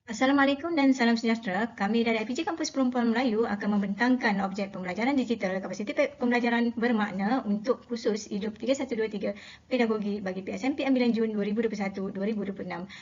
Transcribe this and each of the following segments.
Assalamualaikum dan salam sejahtera. Kami dari IPJ Kampus Perempuan Melayu akan membentangkan objek pembelajaran digital kapasiti pembelajaran bermakna untuk khusus hidup 3123 pedagogi bagi PSMP Ambilan Jun 2021-2026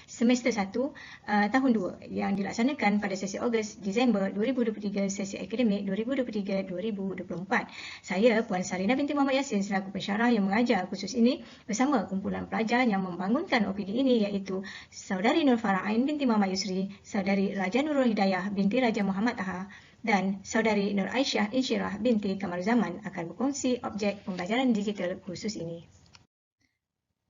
semester 1 tahun 2 yang dilaksanakan pada sesi Ogos Disember 2023 sesi akademik 2023-2024. Saya Puan Sarina binti Muhammad Yassin selaku pensyarah yang mengajar khusus ini bersama kumpulan pelajar yang membangunkan OPD ini iaitu Saudari Nur Farah Ain binti Muhammad Yusri, Saudari Raja Nurul Hidayah binti Raja Muhammad Taha dan Saudari Nur Aisyah Insyirah binti Kamaruzaman akan berkongsi objek pembelajaran digital khusus ini.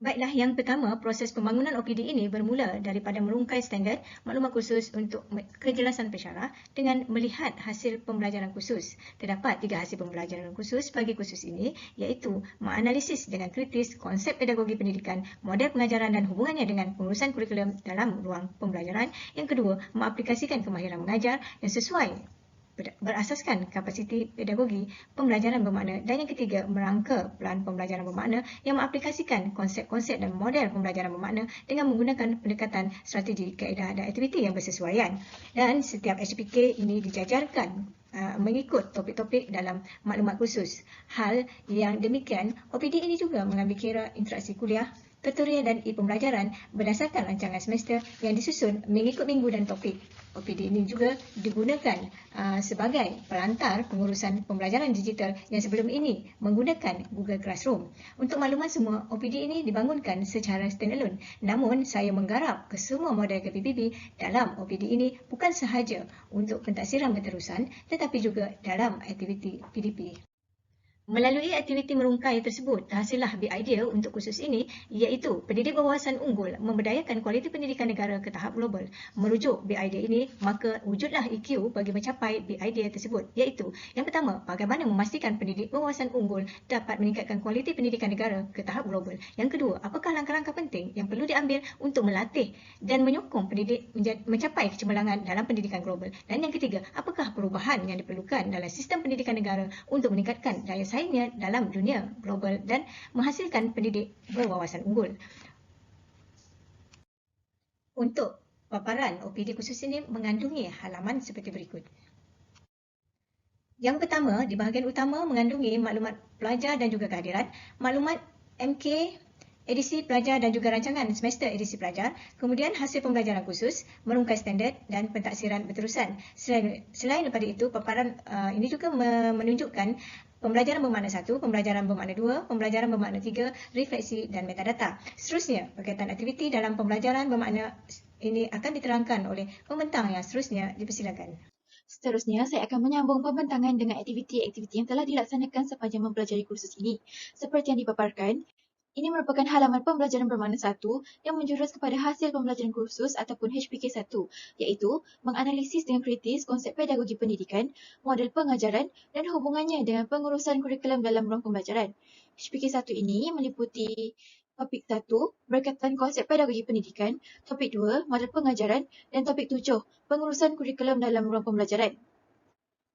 Baiklah, yang pertama, proses pembangunan OPD ini bermula daripada merungkai standard maklumat khusus untuk kejelasan pensyarah dengan melihat hasil pembelajaran khusus. Terdapat 3 hasil pembelajaran khusus bagi khusus ini iaitu menganalisis dengan kritis konsep pedagogi pendidikan, model pengajaran dan hubungannya dengan pengurusan kurikulum dalam ruang pembelajaran. Yang kedua, mengaplikasikan kemahiran mengajar yang sesuai berasaskan kapasiti pedagogi pembelajaran bermakna, dan yang ketiga merangka pelan pembelajaran bermakna yang mengaplikasikan konsep-konsep dan model pembelajaran bermakna dengan menggunakan pendekatan strategi, kaedah dan aktiviti yang bersesuaian. Dan setiap HPK ini dijajarkan mengikut topik-topik dalam maklumat khusus. Hal yang demikian, OPD ini juga mengambil kira interaksi kuliah, tutorial dan e-pembelajaran berdasarkan rancangan semester yang disusun mengikut minggu dan topik. OPD ini juga digunakan sebagai pelantar pengurusan pembelajaran digital yang sebelum ini menggunakan Google Classroom. Untuk makluman semua, OPD ini dibangunkan secara standalone. Namun, saya menggarap kesemua model KPPB dalam OPD ini bukan sahaja untuk pentaksiran berterusan tetapi juga dalam aktiviti PDP. Melalui aktiviti merungkai tersebut, hasillah BIDEA untuk khusus ini iaitu pendidik berwawasan unggul memberdayakan kualiti pendidikan negara ke tahap global. Merujuk BIDEA ini, maka wujudlah EQ bagi mencapai BIDEA tersebut iaitu yang pertama, bagaimana memastikan pendidik berwawasan unggul dapat meningkatkan kualiti pendidikan negara ke tahap global. Yang kedua, apakah langkah-langkah penting yang perlu diambil untuk melatih dan menyokong pendidik mencapai kecemerlangan dalam pendidikan global. Dan yang ketiga, apakah perubahan yang diperlukan dalam sistem pendidikan negara untuk meningkatkan daya saingnya dalam dunia global dan menghasilkan pendidik berwawasan unggul. Untuk paparan OPD khusus ini mengandungi halaman seperti berikut. Yang pertama, di bahagian utama mengandungi maklumat pelajar dan juga kehadiran, maklumat MK, edisi pelajar dan juga rancangan semester edisi pelajar, kemudian hasil pembelajaran khusus, merungkai standard dan pentaksiran berterusan. Selain daripada itu, paparan ini juga menunjukkan pembelajaran bermakna 1, pembelajaran bermakna 2, pembelajaran bermakna 3, refleksi dan metadata. Seterusnya, berkaitan aktiviti dalam pembelajaran bermakna ini akan diterangkan oleh pembentang yang seterusnya, dipersilakan. Seterusnya, saya akan menyambung pembentangan dengan aktiviti-aktiviti yang telah dilaksanakan sepanjang mempelajari kursus ini. Seperti yang dipaparkan, ini merupakan halaman pembelajaran bermakna 1 yang menjurus kepada hasil pembelajaran kursus ataupun HPK 1, iaitu menganalisis dengan kritis konsep pedagogi pendidikan, model pengajaran dan hubungannya dengan pengurusan kurikulum dalam ruang pembelajaran. HPK 1 ini meliputi topik 1, berkaitan konsep pedagogi pendidikan, topik 2, model pengajaran dan topik 7, pengurusan kurikulum dalam ruang pembelajaran.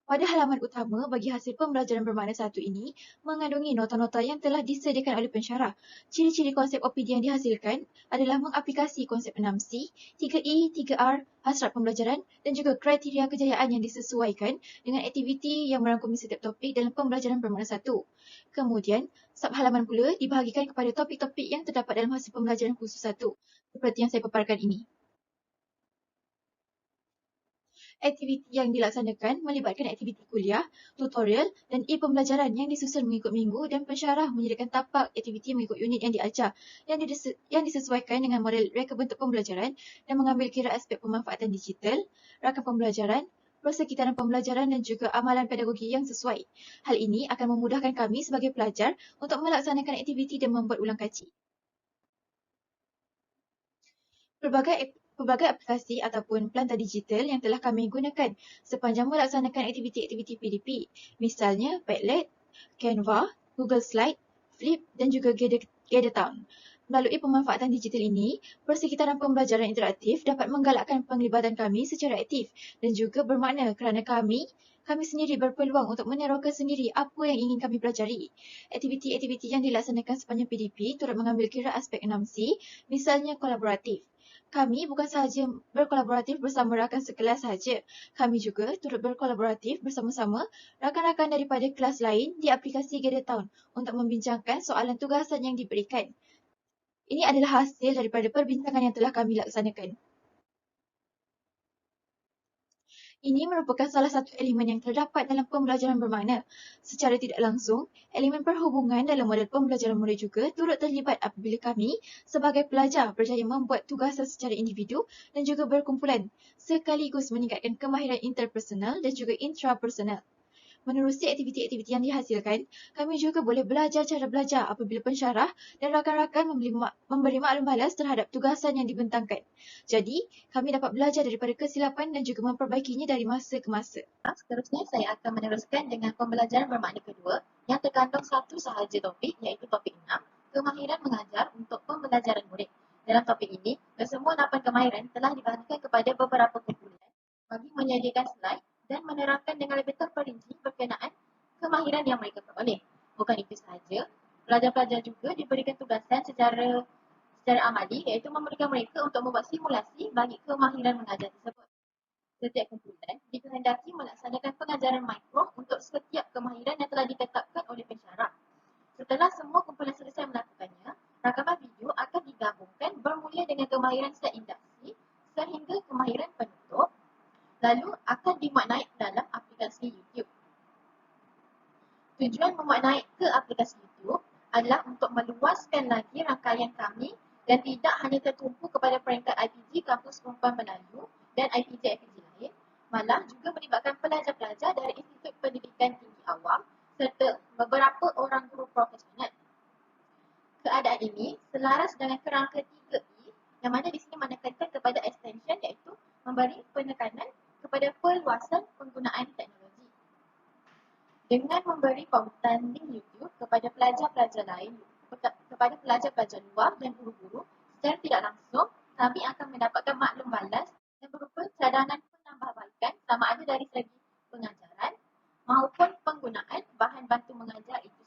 Pada halaman utama bagi hasil pembelajaran bermakna 1 ini mengandungi nota-nota yang telah disediakan oleh pensyarah. Ciri-ciri konsep OPD yang dihasilkan adalah mengaplikasi konsep 6C, 3E, 3R, hasrat pembelajaran dan juga kriteria kejayaan yang disesuaikan dengan aktiviti yang merangkumi setiap topik dalam pembelajaran bermakna 1. Kemudian, sub-halaman pula dibahagikan kepada topik-topik yang terdapat dalam hasil pembelajaran khusus 1, seperti yang saya paparkan ini. Aktiviti yang dilaksanakan melibatkan aktiviti kuliah, tutorial dan e-pembelajaran yang disusun mengikut minggu dan pensyarah menyediakan tapak aktiviti mengikut unit yang diajar yang disesuaikan dengan model reka bentuk pembelajaran dan mengambil kira aspek pemanfaatan digital, rakam pembelajaran, persekitaran pembelajaran dan juga amalan pedagogi yang sesuai. Hal ini akan memudahkan kami sebagai pelajar untuk melaksanakan aktiviti dan membuat ulang kaji. Pelbagai aplikasi ataupun pelantar digital yang telah kami gunakan sepanjang melaksanakan aktiviti-aktiviti PDP. Misalnya Padlet, Canva, Google Slide, Flip dan juga Gathertown. Melalui pemanfaatan digital ini, persekitaran pembelajaran interaktif dapat menggalakkan penglibatan kami secara aktif dan juga bermakna kerana kami sendiri berpeluang untuk meneroka sendiri apa yang ingin kami pelajari. Aktiviti-aktiviti yang dilaksanakan sepanjang PDP turut mengambil kira aspek 6C, misalnya kolaboratif. Kami bukan sahaja berkolaboratif bersama rakan sekelas sahaja, kami juga turut berkolaboratif bersama-sama rakan-rakan daripada kelas lain di aplikasi Gather Town untuk membincangkan soalan tugasan yang diberikan. Ini adalah hasil daripada perbincangan yang telah kami laksanakan. Ini merupakan salah satu elemen yang terdapat dalam pembelajaran bermakna. Secara tidak langsung, elemen perhubungan dalam model pembelajaran mula juga turut terlibat apabila kami sebagai pelajar berjaya membuat tugasan secara individu dan juga berkumpulan, sekaligus meningkatkan kemahiran interpersonal dan juga intrapersonal. Menerusi aktiviti-aktiviti yang dihasilkan, kami juga boleh belajar cara belajar apabila pensyarah dan rakan-rakan memberi maklum balas terhadap tugasan yang dibentangkan. Jadi, kami dapat belajar daripada kesilapan dan juga memperbaikinya dari masa ke masa. Seterusnya, saya akan meneruskan dengan pembelajaran bermakna kedua yang terkandung satu sahaja topik, iaitu topik 6, kemahiran mengajar untuk pembelajaran murid. Dalam topik ini, kesemua 8 kemahiran telah dibahagikan kepada beberapa kumpulan bagi menyediakan slide dan menerangkan dengan lebih terperinci berkenaan kemahiran yang mereka peroleh. Bukan itu sahaja, pelajar-pelajar juga diberikan tugasan secara amali, iaitu memberikan mereka untuk membuat simulasi bagi kemahiran mengajar tersebut. Setiap kumpulan dikehendaki melaksanakan pengajaran mikro untuk setiap kemahiran yang telah ditetapkan oleh pensyarah. Setelah semua kumpulan selesai melakukannya, rakaman video akan digabungkan bermula dengan kemahiran set induksi sehingga kemahiran penutup, lalu akan dimuat naik dalam aplikasi YouTube. Tujuan memuat naik ke aplikasi YouTube adalah untuk meluaskan lagi rangkaian kami dan tidak hanya tertumpu kepada peringkat IPG Kampus Perempuan Melayu dan IPG-IPG lain, malah juga melibatkan pelajar-pelajar dari Institut Pendidikan Tinggi Awam serta beberapa orang guru profesional. Keadaan ini selaras dengan kerangka 3E yang mana di sini menekankan kepada extension, iaitu memberi penekanan kepada perluasan penggunaan teknologi. Dengan memberi pautan link YouTube kepada pelajar-pelajar lain, kepada pelajar-pelajar luar dan guru-guru, secara tidak langsung kami akan mendapatkan maklum balas yang berupa cadangan penambahbaikan sama ada dari segi pengajaran maupun penggunaan bahan bantu mengajar itu sendiri.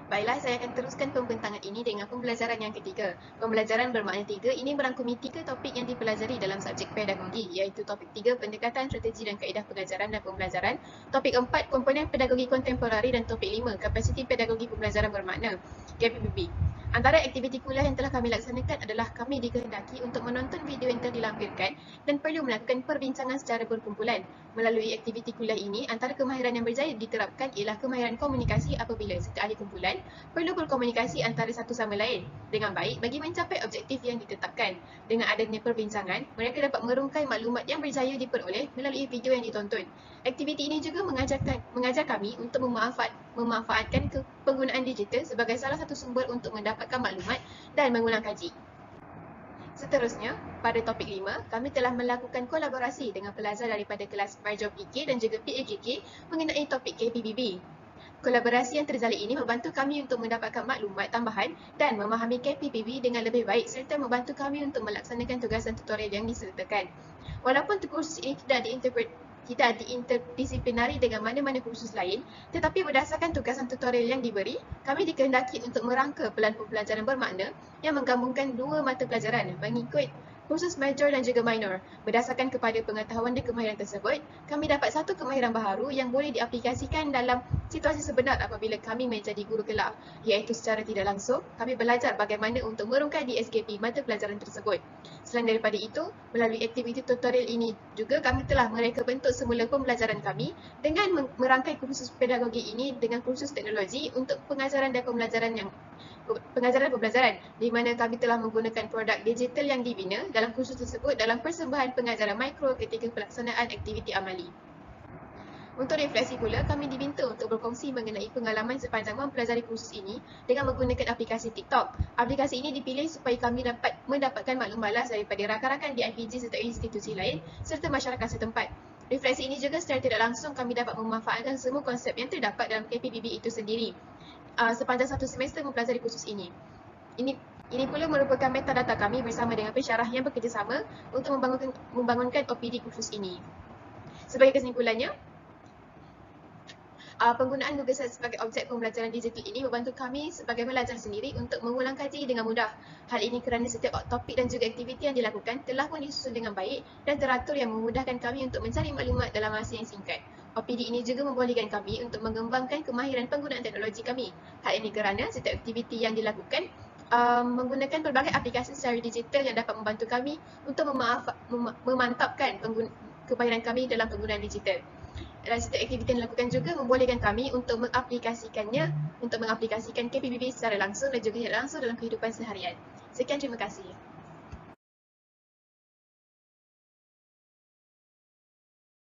Baiklah, saya akan teruskan pembentangan ini dengan pembelajaran yang ketiga. Pembelajaran bermakna 3 ini merangkumi 3 topik yang dipelajari dalam subjek pedagogi, iaitu topik 3, pendekatan, strategi dan kaedah pengajaran dan pembelajaran, topik 4, komponen pedagogi kontemporari dan topik 5, kapasiti pedagogi pembelajaran bermakna, KPPB. Antara aktiviti kuliah yang telah kami laksanakan adalah kami dikehendaki untuk menonton video yang telah dilampirkan dan perlu melakukan perbincangan secara berkumpulan. Melalui aktiviti kuliah ini, antara kemahiran yang berjaya diterapkan ialah kemahiran komunikasi apabila serta ahli kumpulan perlu berkomunikasi antara satu sama lain dengan baik bagi mencapai objektif yang ditetapkan. Dengan adanya perbincangan, mereka dapat merungkai maklumat yang berjaya diperoleh melalui video yang ditonton. Aktiviti ini juga mengajar kami untuk memanfaatkan penggunaan digital sebagai salah satu sumber untuk mendapatkan maklumat dan mengulang kaji. Seterusnya, pada topik 5, kami telah melakukan kolaborasi dengan pelajar daripada kelas Marjob PK dan juga PAKK mengenai topik KPBB. Kolaborasi yang terjalin ini membantu kami untuk mendapatkan maklumat tambahan dan memahami KPBB dengan lebih baik serta membantu kami untuk melaksanakan tugasan tutorial yang disertakan. Walaupun kursus ini tidak diinterdisiplinari dengan mana-mana kursus lain, tetapi berdasarkan tugasan tutorial yang diberi, kami dikehendaki untuk merangka pelan pembelajaran bermakna yang menggabungkan dua mata pelajaran mengikut kursus major dan juga minor. Berdasarkan kepada pengetahuan dan kemahiran tersebut, kami dapat satu kemahiran baharu yang boleh diaplikasikan dalam situasi sebenar apabila kami menjadi guru kelak, iaitu secara tidak langsung, kami belajar bagaimana untuk merungkai di SKP mata pelajaran tersebut. Selain daripada itu, melalui aktiviti tutorial ini juga kami telah mereka bentuk semula pembelajaran kami dengan merangkai kursus pedagogi ini dengan kursus teknologi untuk pengajaran dan pembelajaran di mana kami telah menggunakan produk digital yang dibina dalam kursus tersebut dalam persembahan pengajaran mikro ketika pelaksanaan aktiviti amali. Untuk refleksi pula, kami diminta untuk berkongsi mengenai pengalaman sepanjang mempelajari kursus ini dengan menggunakan aplikasi TikTok. Aplikasi ini dipilih supaya kami dapat mendapatkan maklum balas daripada rakan-rakan di IPG serta institusi lain serta masyarakat setempat. Refleksi ini juga secara tidak langsung kami dapat memanfaatkan semua konsep yang terdapat dalam KPBB itu sendiri sepanjang satu semester mempelajari kursus ini. Ini pula merupakan metadata kami bersama dengan pensyarah yang bekerjasama untuk membangunkan OPD kursus ini. Sebagai kesimpulannya, Penggunaan Google Search sebagai objek pembelajaran digital ini membantu kami sebagai pelajar sendiri untuk mengulang kaji dengan mudah. Hal ini kerana setiap topik dan juga aktiviti yang dilakukan telah pun disusun dengan baik dan teratur yang memudahkan kami untuk mencari maklumat dalam masa yang singkat. OPD ini juga membolehkan kami untuk mengembangkan kemahiran penggunaan teknologi kami. Hal ini kerana setiap aktiviti yang dilakukan menggunakan pelbagai aplikasi secara digital yang dapat membantu kami untuk memantapkan kemahiran kami dalam penggunaan digital. Dan setiap aktiviti yang dilakukan juga membolehkan kami untuk mengaplikasikan KPBB secara langsung dan juga tidak langsung dalam kehidupan seharian. Sekian, terima kasih.